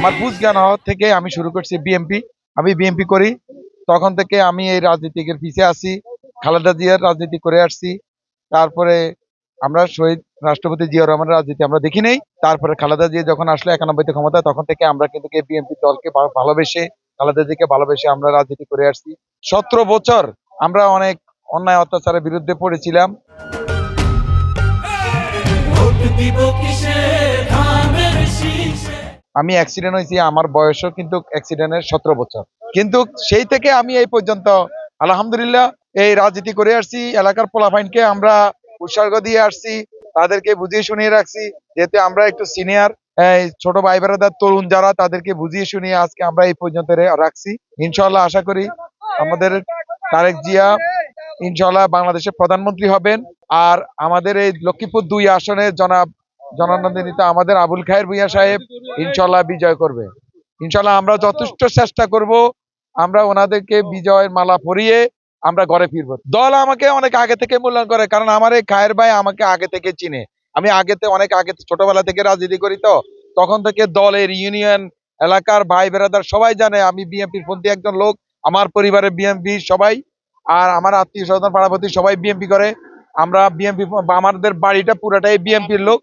আমার বুঝ জ্ঞান হওয়া থেকে আমি শুরু করছি বিএমপি। আমি বিএমপি করি, তখন থেকে আমি এই রাজনীতিকের পিছে আছি। খালেদা জিয়ার রাজনীতি করে আসছি। তারপরে আমরা শহীদ রাষ্ট্রপতি জিয়াউর রহমানের রাজনীতি আমরা দেখি নাই। তারপরে খালেদা জিয়া যখন আসলো 91-তে ক্ষমতায়, তখন থেকে আমরা কিন্তু এই বিএনপি দলকে ভালোবেসে, খালেদা জিয়াকে ভালোবেসে আমরা রাজনীতি করে আসছি। 17 বছর আমরা অনেক অন্যায় অত্যাচারের বিরুদ্ধে পড়েছিলাম। আমি অ্যাক্সিডেন্ট হয়েছি, আমার বয়সও কিন্তু অ্যাক্সিডেন্টের 17 বছর। কিন্তু সেই থেকে আমি এই পর্যন্ত আলহামদুলিল্লাহ এই রাজনীতি করে আসছি। এলাকার পোলাপাইনকে আমরা উৎসর্গ দিয়ে আসছি, তাদেরকে বুঝিয়ে শুনিয়ে রাখছি। যেহেতু আমরা একটু সিনিয়র, ছোট ভাই বেড়াদার তরুণ যারা, তাদেরকে বুঝিয়ে শুনিয়ে আজকে আমরা এই পর্যন্ত রাখছি। ইনশাল্লাহ আশা করি আমাদের তারেক জিয়া ইনশাল্লাহ বাংলাদেশের প্রধানমন্ত্রী হবেন। আর আমাদের এই লক্ষ্মীপুর 2 আসনে জনানন্দিত আমাদের আবুল খায়ের ভূঁইয়া সাহেব ইনশাল্লাহ বিজয় করবে। ইনশাল্লাহ আমরা যথেষ্ট চেষ্টা করব, আমরা ওনাদেরকে বিজয়ের মালা পরিয়ে আমরা ঘরে ফিরবো। দল আমাকে অনেক আগে থেকে মূল্যায়ন করে, কারণ আমার এই খায়ের ভাই আমাকে আগে থেকে চিনে। আমি অনেক আগে ছোটবেলা থেকে রাজনীতি করি, তো তখন থেকে দলের ইউনিয়ন এলাকার ভাই বেড়াদার সবাই জানে আমি বিএনপির পন্থী একজন লোক। আমার পরিবারের বিএনপি সবাই, আর আমার আত্মীয় স্বজন পাড়াপতি সবাই বিএনপি করে। আমরা বিএনপি, আমাদের বাড়িটা পুরাটাই বিএনপির লোক।